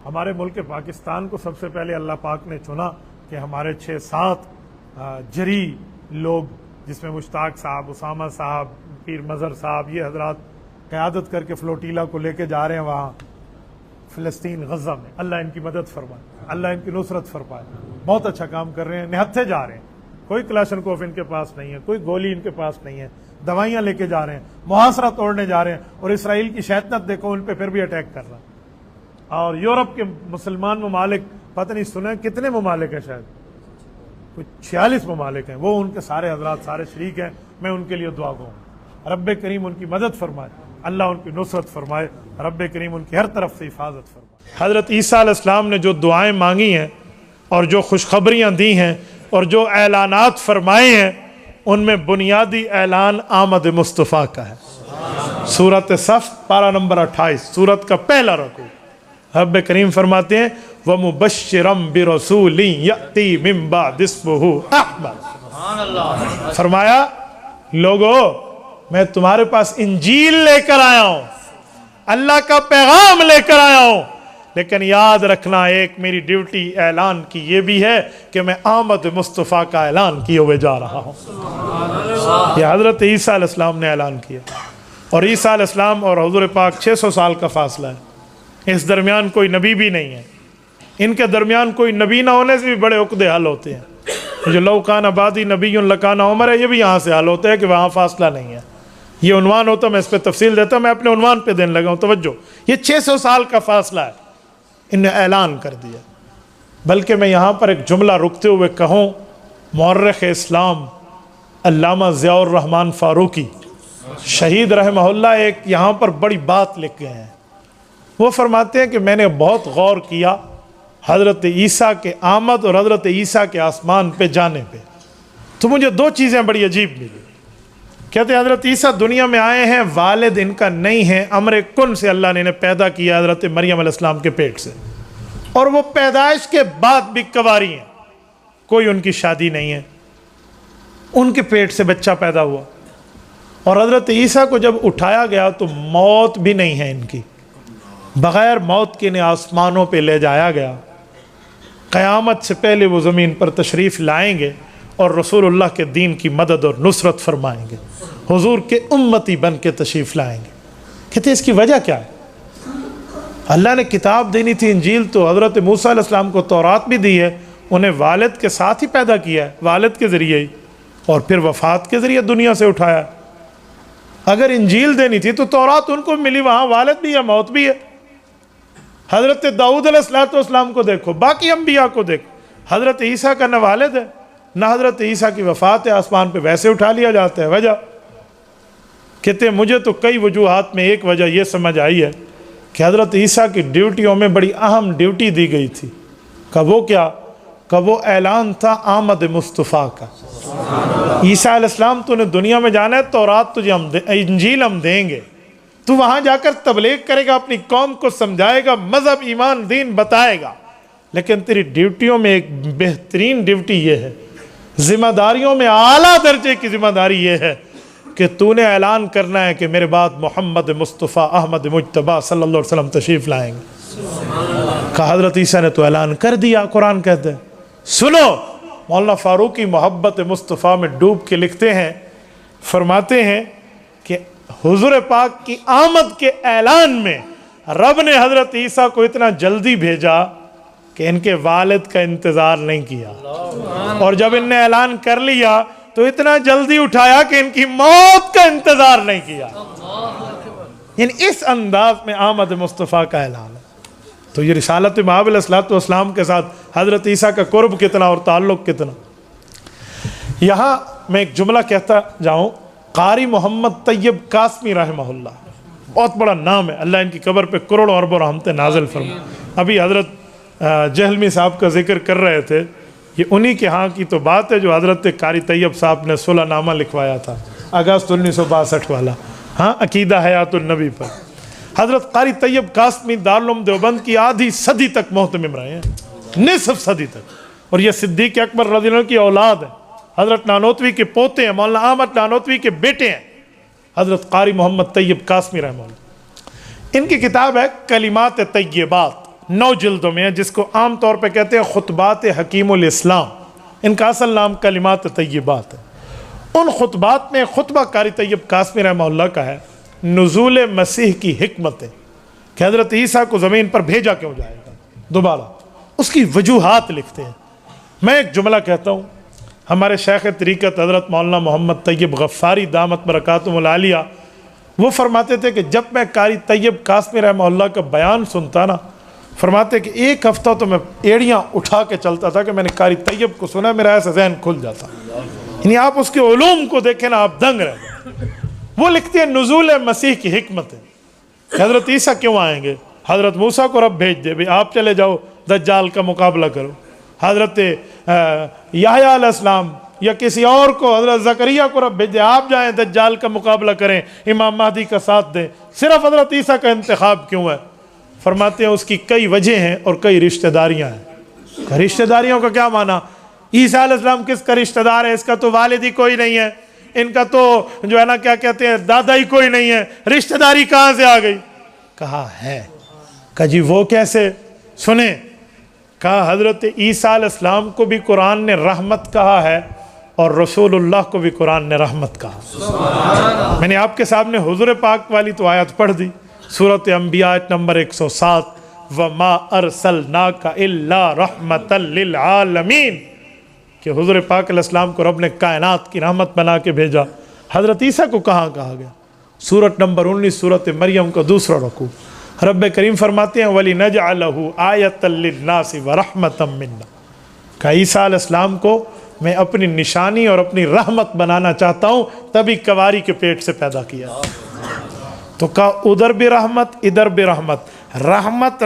ہمارے ملک پاکستان کو سب سے پہلے اللہ پاک نے چنا کہ ہمارے 6-7 جری لوگ جس میں مشتاق صاحب، اسامہ صاحب، پیر مظہر صاحب، یہ حضرات قیادت کر کے فلوٹیلا کو لے کے جا رہے ہیں وہاں فلسطین غزہ میں۔ اللہ ان کی مدد فرمائے، اللہ ان کی نصرت فرمائے۔ بہت اچھا کام کر رہے ہیں، نہتھے جا رہے ہیں، کوئی کلاشنکوف ان کے پاس نہیں ہے، کوئی گولی ان کے پاس نہیں ہے، دوائیاں لے کے جا رہے ہیں، محاصرہ توڑنے جا رہے ہیں، اور اسرائیل کی شیطنت دیکھو ان پہ پھر بھی اٹیک کر رہا ہے۔ اور یورپ کے مسلمان ممالک، پتہ نہیں سنیں کتنے ممالک ہیں، شاید کوئی 46 ممالک ہیں، وہ ان کے سارے حضرات سارے شریک ہیں۔ میں ان کے لیے دعا گو ہوں، رب کریم ان کی مدد فرمائے، اللہ ان کی نصرت فرمائے، رب کریم ان کی ہر طرف سے حفاظت فرمائے۔ حضرت عیسیٰ علیہ السلام نے جو دعائیں مانگی ہیں اور جو خوشخبریاں دی ہیں اور جو اعلانات فرمائے ہیں، ان میں بنیادی اعلان آمد مصطفیٰ کا ہے۔ سورۃ صف پارہ نمبر 28، سورت کا پہلا رکوع، رب کریم فرماتے ہیں وَمُبَشِّرًا بِرَسُولٍ يَأْتِي مِن بَعْدِ اسْمُهُ أَحْمَدُ، فرمایا لوگو میں تمہارے پاس انجیل لے کر آیا ہوں، اللہ کا پیغام لے کر آیا ہوں، لیکن یاد رکھنا ایک میری ڈیوٹی اعلان کی یہ بھی ہے کہ میں آمد مصطفیٰ کا اعلان کیے ہوئے جا رہا ہوں۔ یہ حضرت عیسیٰ علیہ السلام نے اعلان کیا، اور عیسیٰ علیہ السلام اور حضور پاک 600 سال کا فاصلہ ہے، اس درمیان کوئی نبی بھی نہیں ہے، ان کے درمیان کوئی نبی نہ ہونے سے بھی بڑے عقدے حل ہوتے ہیں۔ جو لو کان بعدی نبی لکان عمر ہے، یہ بھی یہاں سے حل ہوتا ہے کہ وہاں فاصلہ نہیں ہے۔ یہ عنوان ہوتا، میں اس پہ تفصیل دیتا ہوں، میں اپنے عنوان پہ دینے لگا ہوں، توجہ، یہ 600 سال کا فاصلہ ہے، ان نے اعلان کر دیا۔ بلکہ میں یہاں پر ایک جملہ رکتے ہوئے کہوں، مورخ اسلام علامہ ضیاء الرحمن فاروقی شہید رحمہ اللہ ایک یہاں پر بڑی بات لکھ گئے ہیں۔ وہ فرماتے ہیں کہ میں نے بہت غور کیا حضرت عیسیٰ کے آمد اور حضرت عیسیٰ کے آسمان پہ جانے پہ، تو مجھے 2 چیزیں بڑی عجیب ملی۔ کہتے ہیں حضرت عیسیٰ دنیا میں آئے ہیں، والد ان کا نہیں ہے، امر کن سے اللہ نے انہیں پیدا کیا حضرت مریم علیہ السلام کے پیٹ سے، اور وہ پیدائش کے بعد بھی کنواری ہیں، کوئی ان کی شادی نہیں ہے، ان کے پیٹ سے بچہ پیدا ہوا۔ اور حضرت عیسیٰ کو جب اٹھایا گیا تو موت بھی نہیں ہے ان کی، بغیر موت کے انہیں آسمانوں پہ لے جایا گیا، قیامت سے پہلے وہ زمین پر تشریف لائیں گے اور رسول اللہ کے دین کی مدد اور نصرت فرمائیں گے، حضور کے امتی بن کے تشریف لائیں گے۔ کہتے ہیں اس کی وجہ کیا ہے؟ اللہ نے کتاب دینی تھی انجیل، تو حضرت موسیٰ علیہ السلام کو تورات بھی دی ہے، انہیں والد کے ساتھ ہی پیدا کیا ہے، والد کے ذریعے ہی، اور پھر وفات کے ذریعے دنیا سے اٹھایا۔ اگر انجیل دینی تھی تو تورات ان کو ملی، وہاں والد بھی ہے، موت بھی ہے۔ حضرت داؤد علیہ السلام کو دیکھو، باقی انبیاء کو دیکھو، حضرت عیسیٰ کا نہ والد ہے نہ حضرت عیسیٰ کی وفات ہے، آسمان پہ ویسے اٹھا لیا جاتا ہے۔ وجہ کہتے ہیں مجھے تو کئی وجوہات میں ایک وجہ یہ سمجھ آئی ہے کہ حضرت عیسیٰ کی ڈیوٹیوں میں بڑی اہم ڈیوٹی دی گئی تھی، کہ وہ کیا؟ کہ وہ اعلان تھا آمد مصطفیٰ کا۔ عیسیٰ علیہ السلام تو نے دنیا میں جانا ہے، تورات تجھے انجیل ہم دیں گے، تو وہاں جا کر تبلیغ کرے گا، اپنی قوم کو سمجھائے گا، مذہب ایمان دین بتائے گا، لیکن تیری ڈیوٹیوں میں ایک بہترین ڈیوٹی یہ ہے، ذمہ داریوں میں اعلیٰ درجے کی ذمہ داری یہ ہے کہ تو نے اعلان کرنا ہے کہ میرے بعد محمد مصطفیٰ احمد مجتبیٰ صلی اللہ علیہ وسلم تشریف لائیں گے۔ کہ حضرت عیسیٰ نے تو اعلان کر دیا، قرآن کہتے ہیں۔ سنو، مولانا فاروقی محبت مصطفیٰ میں ڈوب کے لکھتے ہیں، فرماتے ہیں کہ حضور پاک کی آمد کے اعلان میں رب نے حضرت عیسیٰ کو اتنا جلدی بھیجا کہ ان کے والد کا انتظار نہیں کیا، اور جب ان نے اعلان کر لیا تو اتنا جلدی اٹھایا کہ ان کی موت کا انتظار نہیں کیا۔ یعنی اس انداز میں آمد مصطفیٰ کا اعلان ہے۔ تو یہ رسالت مآب علیہ السلام کے ساتھ حضرت عیسیٰ کا قرب کتنا اور تعلق کتنا۔ یہاں میں ایک جملہ کہتا جاؤں، قاری محمد طیب قاسمی رحمہ اللہ، بہت بڑا نام ہے، اللہ ان کی قبر پہ کروڑوں اربوں رحمتیں نازل فرمائے۔ ابھی حضرت جہلمی صاحب کا ذکر کر رہے تھے، یہ انہی کے ہاں کی تو بات ہے جو حضرت قاری طیب صاحب نے صلح نامہ لکھوایا تھا اگست 1962 والا، ہاں، عقیدہ حیات النبی پر۔ حضرت قاری طیب قاسمی دارالعلوم دیوبند کی آدھی صدی تک محتمم رہے ہیں، نصف صدی تک، اور یہ صدیق اکبر رضی اللہ عنہ کی اولاد ہے، حضرت نانوتوی کے پوتے ہیں، مولانا احمد نانوتوی کے بیٹے ہیں حضرت قاری محمد طیب قاسمی رحمہ اللہ۔ ان کی کتاب ہے کلمات طیبات، 9 جلدوں میں ہے، جس کو عام طور پہ کہتے ہیں خطبات حکیم الاسلام، ان کا اصل نام کلمات طیبات ہے۔ ان خطبات میں خطبہ قاری طیب قاسمی رحمہ اللہ کا ہے نزول مسیح کی حکمتیں، کہ حضرت عیسیٰ کو زمین پر بھیجا کیوں جائے گا دوبارہ، اس کی وجوہات لکھتے ہیں۔ میں ایک جملہ کہتا ہوں، ہمارے شیخ طریقت حضرت مولانا محمد طیب غفاری دامت برکاتہم العالیہ وہ فرماتے تھے کہ جب میں قاری طیب قاسمی رحمہ اللہ کا بیان سنتا نا، فرماتے کہ ایک ہفتہ تو میں ایڑیاں اٹھا کے چلتا تھا کہ میں نے قاری طیب کو سنا، میرا ایسا ذہن کھل جاتا۔ یعنی آپ اس کے علوم کو دیکھیں نا، آپ دنگ رہ جائیں۔ وہ لکھتے ہیں نزول مسیح کی حکمت ہے کہ حضرت عیسیٰ کیوں آئیں گے، حضرت موسیٰ کو رب بھیج دے، آپ چلے جاؤ دجال کا مقابلہ کرو، حضرت یحییٰ علیہ السلام یا کسی اور کو، حضرت زکریا کو رب بھیج دے، آپ جائیں دجال کا مقابلہ کریں، امام مہدی کا ساتھ دیں، صرف حضرت عیسیٰ کا انتخاب کیوں ہے؟ فرماتے ہیں اس کی کئی وجہ ہیں اور کئی رشتہ داریاں ہیں۔ رشتہ داریوں کا کیا معنی؟ عیسیٰ علیہ السلام کس کا رشتہ دار ہے؟ اس کا تو والد ہی کوئی نہیں ہے، ان کا تو جو ہے نا کیا کہتے ہیں دادا ہی کوئی نہیں ہے، رشتہ داری کہاں سے آ گئی؟ کہا ہے، کہا جی وہ کیسے؟ سنیں، کہا حضرت عیسیٰ علیہ السلام کو بھی قرآن نے رحمت کہا ہے اور رسول اللہ کو بھی قرآن نے رحمت کہا۔ میں نے آپ کے سامنے حضور پاک والی تو آیت پڑھ دی، سورۃ انبیاء نمبر 107، وَمَا أَرْسَلْنَاكَ إِلَّا رَحْمَةً لِلْعَالَمِينَ، کہ حضور پاک علیہ السلام کو رب نے کائنات کی رحمت بنا کے بھیجا۔ حضرت عیسیٰ کو کہاں کہا گیا؟ سورۃ نمبر 19 سورۃ مریم کا دوسرا رکوع، رب کریم فرماتے ہیں وَلِنَجْعَلَهُ آیَةً لِلنَّاسِ وَرَحْمَةً مِنَّا، کہ عیسیٰ علیہ السلام کو میں اپنی نشانی اور اپنی رحمت بنانا چاہتا ہوں، تبھی کواری کے پیٹ سے پیدا کیا۔ تو کہا ادھر بھی رحمت ادھر بھی رحمت،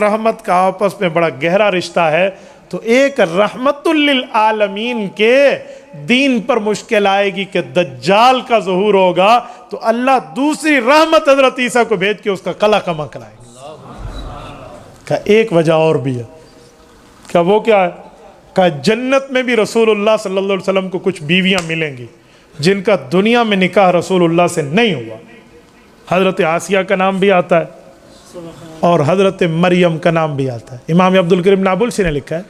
رحمت کا آپس میں بڑا گہرا رشتہ ہے۔ تو ایک رحمت للعالمین کے دین پر مشکل آئے گی کہ دجال کا ظہور ہوگا، تو اللہ دوسری رحمت حضرت عیسیٰ کو بھیج کے اس کا قلع کما کرائے گا۔ کہ ایک وجہ اور بھی ہے، کہ وہ کیا ہے؟ کہ جنت میں بھی رسول اللہ صلی اللہ علیہ وسلم کو کچھ بیویاں ملیں گی جن کا دنیا میں نکاح رسول اللہ سے نہیں ہوا۔ حضرت آسیہ کا نام بھی آتا ہے اور حضرت مریم کا نام بھی آتا ہے۔ امام عبد الکریم نابلسی نے لکھا ہے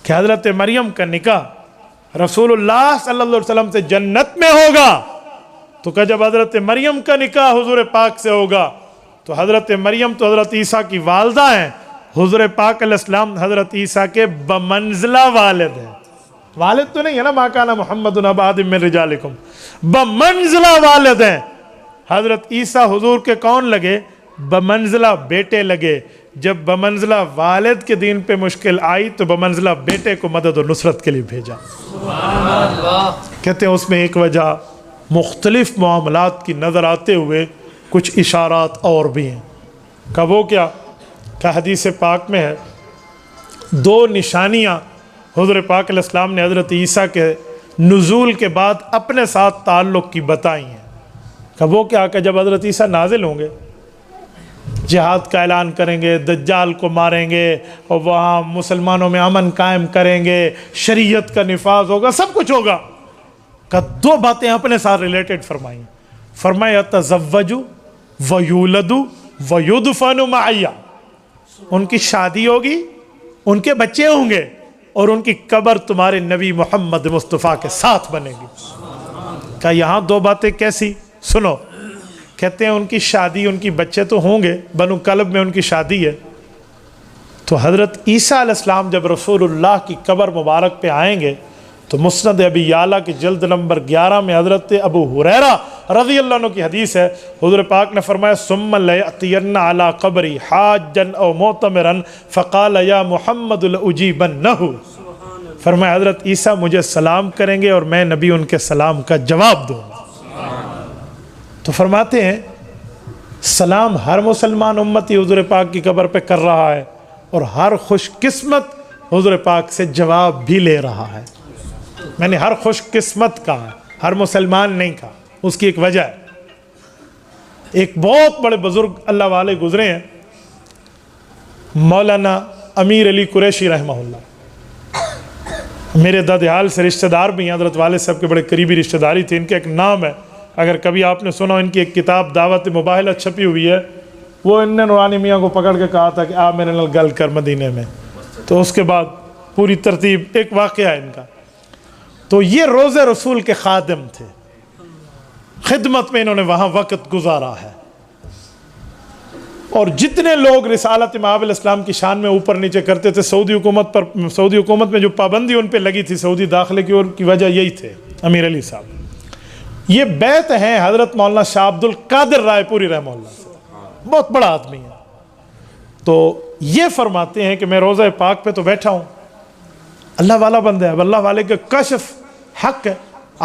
کہ حضرت مریم کا نکاح رسول اللہ صلی اللہ علیہ وسلم سے جنت میں ہوگا، تو کہ جب حضرت مریم کا نکاح حضور پاک سے ہوگا تو حضرت مریم تو حضرت عیسیٰ کی والدہ ہیں، حضور پاک علیہ السلام حضرت عیسیٰ کے بمنزلہ والد ہیں۔ والد تو نہیں ہے نا، ما کان محمد ابا احد من رجالکم، بمنزلہ والد ہیں۔ حضرت عیسیٰ حضور کے کون لگے؟ بمنزلہ بیٹے لگے۔ جب بمنزلہ والد کے دین پہ مشکل آئی تو بمنزلہ بیٹے کو مدد و نصرت کے لیے بھیجا۔ کہتے ہیں اس میں ایک وجہ مختلف معاملات کی نظر آتے ہوئے کچھ اشارات اور بھی ہیں۔ کہ وہ کیا؟ کہ حدیث پاک میں ہے 2 نشانیاں حضور پاک علیہ السلام نے حضرت عیسیٰ کے نزول کے بعد اپنے ساتھ تعلق کی بتائی ہیں۔ کہ وہ کیا؟ کہ جب حضرت عیسیٰ نازل ہوں گے، جہاد کا اعلان کریں گے، دجال کو ماریں گے اور وہاں مسلمانوں میں امن قائم کریں گے، شریعت کا نفاذ ہوگا، سب کچھ ہوگا۔ کہ 2 باتیں اپنے ساتھ ریلیٹڈ فرمائیں۔ فرمایا تزوج ویولد ویدفن معی، ان کی شادی ہوگی، ان کے بچے ہوں گے اور ان کی قبر تمہارے نبی محمد مصطفیٰ کے ساتھ بنے گی۔ کہ یہاں 2 باتیں کیسی؟ سنو، کہتے ہیں ان کی شادی، ان کی بچے تو ہوں گے، بنو کلب میں ان کی شادی ہے، تو حضرت عیسیٰ علیہ السلام جب رسول اللہ کی قبر مبارک پہ آئیں گے تو مسند ابی یعلا کی جلد نمبر 11 میں حضرت ابو ہریرہ رضی اللہ عنہ کی حدیث ہے، حضور پاک نے فرمایا ثم لیأتین علی قبری حاجا او معتمرا فقال یا محمد لاجیبنہ، فرمایا حضرت عیسیٰ مجھے سلام کریں گے اور میں نبی ان کے سلام کا جواب دوں گا۔ تو فرماتے ہیں سلام ہر مسلمان امتی حضور پاک کی قبر پہ کر رہا ہے اور ہر خوش قسمت حضور پاک سے جواب بھی لے رہا ہے۔ میں نے ہر خوش قسمت کہا، ہر مسلمان نہیں کہا، اس کی ایک وجہ ہے۔ ایک بہت بڑے بزرگ اللہ والے گزرے ہیں، مولانا امیر علی قریشی رحمہ اللہ، میرے دادحال سے رشتہ دار بھی ہیں، حضرت والد صاحب کے بڑے قریبی رشتہ داری تھے۔ ان کا ایک نام ہے، اگر کبھی آپ نے سنا، ان کی ایک کتاب دعوت مباہلہ چھپی ہوئی ہے، وہ ان نے نورانی میاں کو پکڑ کے کہا تھا کہ آپ میرے نال گل کر مدینے میں، تو اس کے بعد پوری ترتیب، ایک واقعہ ہے ان کا۔ تو یہ روضہ رسول کے خادم تھے، خدمت میں انہوں نے وہاں وقت گزارا ہے، اور جتنے لوگ رسالت امام علیہ السلام کی شان میں اوپر نیچے کرتے تھے، سعودی حکومت میں جو پابندی ان پہ لگی تھی سعودی داخلے کی، اور کی وجہ یہی تھے امیر علی صاحب۔ یہ بیت ہیں حضرت مولانا شاہ عبد القادر رائے پوری رحمہ اللہ سے، بہت بڑا آدمی ہے۔ تو یہ فرماتے ہیں کہ میں روضہ پاک پہ تو بیٹھا ہوں، اللہ والا بندہ ہے، اب اللہ والے کا کشف حق ہے۔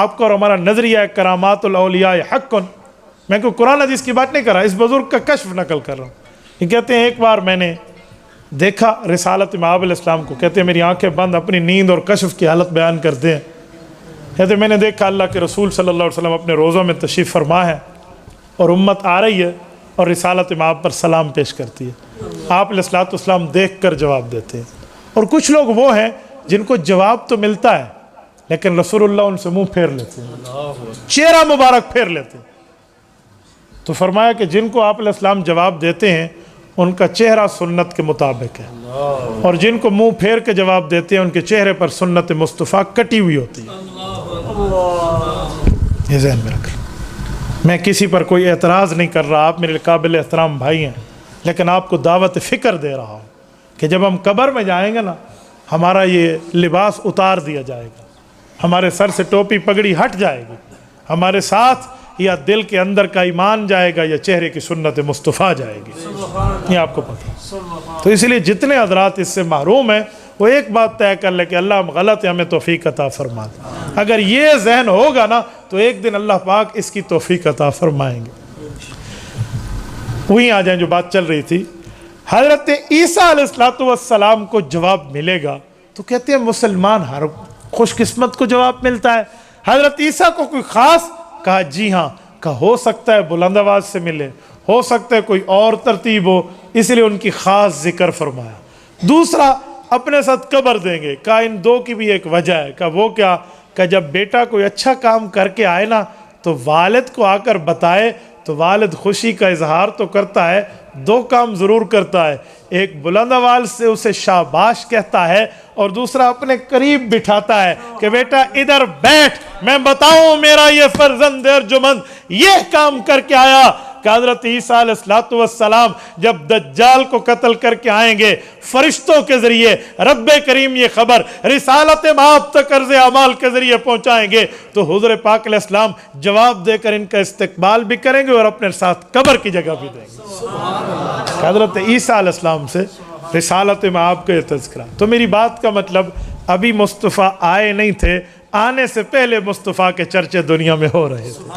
آپ کا اور ہمارا نظریہ ہے کرامات الاولیاء حق، میں کوئی قرآن حدیث کی بات نہیں کر رہا، اس بزرگ کا کشف نقل کر رہا ہوں۔ یہ کہتے ہیں ایک بار میں نے دیکھا رسالت امام علیہ السلام کو، کہتے ہیں میری آنکھیں بند اپنی نیند اور کشف کی حالت بیان کرتے ہیں، کہتے ہیں میں نے دیکھا اللہ کے رسول صلی اللہ علیہ وسلم اپنے روضوں میں تشریف فرما ہے، اور امت آ رہی ہے اور رسالت امام پر سلام پیش کرتی ہے، آپ علیہ السلام دیکھ کر جواب دیتے ہیں۔ اور کچھ لوگ وہ ہیں جن کو جواب تو ملتا ہے لیکن رسول اللہ ان سے منہ پھیر لیتے ہیں، چہرہ مبارک پھیر لیتے ہیں۔ تو فرمایا کہ جن کو آپ علیہ السلام جواب دیتے ہیں ان کا چہرہ سنت کے مطابق ہے، اور جن کو منہ پھیر کے جواب دیتے ہیں ان کے چہرے پر سنت مصطفیٰ کٹی ہوئی ہوتی ہے۔ یہ ذہن میں رکھ، میں کسی پر کوئی اعتراض نہیں کر رہا، آپ میرے قابل احترام بھائی ہیں، لیکن آپ کو دعوت فکر دے رہا ہوں کہ جب ہم قبر میں جائیں گے نا، ہمارا یہ لباس اتار دیا جائے گا، ہمارے سر سے ٹوپی پگڑی ہٹ جائے گی، ہمارے ساتھ یا دل کے اندر کا ایمان جائے گا یا چہرے کی سنت مصطفیٰ جائے گی، یہ آپ کو پتہ ہے۔ تو اس لیے جتنے حضرات اس سے محروم ہیں وہ ایک بات طے کر لے کہ اللہ ہم غلط ہے، ہمیں توفیق عطا فرما دے۔ اگر یہ ذہن ہوگا نا تو ایک دن اللہ پاک اس کی توفیق عطا فرمائیں گے۔ وہیں آ جائیں جو بات چل رہی تھی، حضرت عیسیٰ علیہ السلام کو جواب ملے گا، تو کہتے ہیں مسلمان ہر خوش قسمت کو جواب ملتا ہے، حضرت عیسیٰ کو کوئی خاص؟ کہا جی ہاں، کہا ہو سکتا ہے بلند آواز سے ملے، ہو سکتا ہے کوئی اور ترتیب ہو، اس لیے ان کی خاص ذکر فرمایا۔ دوسرا اپنے ساتھ قبر دیں گے، کہا ان دو کی بھی ایک وجہ ہے، کہا وہ کیا؟ کہ جب بیٹا کوئی اچھا کام کر کے آئے نا تو والد کو آ کر بتائے تو والد خوشی کا اظہار تو کرتا ہے، دو کام ضرور کرتا ہے، ایک بلند آواز سے اسے شاباش کہتا ہے، اور دوسرا اپنے قریب بٹھاتا ہے کہ بیٹا ادھر بیٹھ، میں بتاؤں میرا یہ فرزند ارجمند یہ کام کر کے آیا۔ کہ حضرت عیسیٰ علیہ السلام جب دجال کو قتل کر کے آئیں گے، فرشتوں کے ذریعے رب کریم یہ خبر رسالت مآب تک عرض اعمال کے ذریعے پہنچائیں گے، تو حضور پاک علیہ السلام جواب دے کر ان کا استقبال بھی کریں گے اور اپنے ساتھ قبر کی جگہ بھی دیں گے۔ حضرت عیسیٰ علیہ السلام سے رسالت مآب کا یہ تذکرہ۔ تو میری بات کا مطلب ابھی مصطفیٰ آئے نہیں تھے، آنے سے پہلے مصطفیٰ کے چرچے دنیا میں ہو رہے تھے۔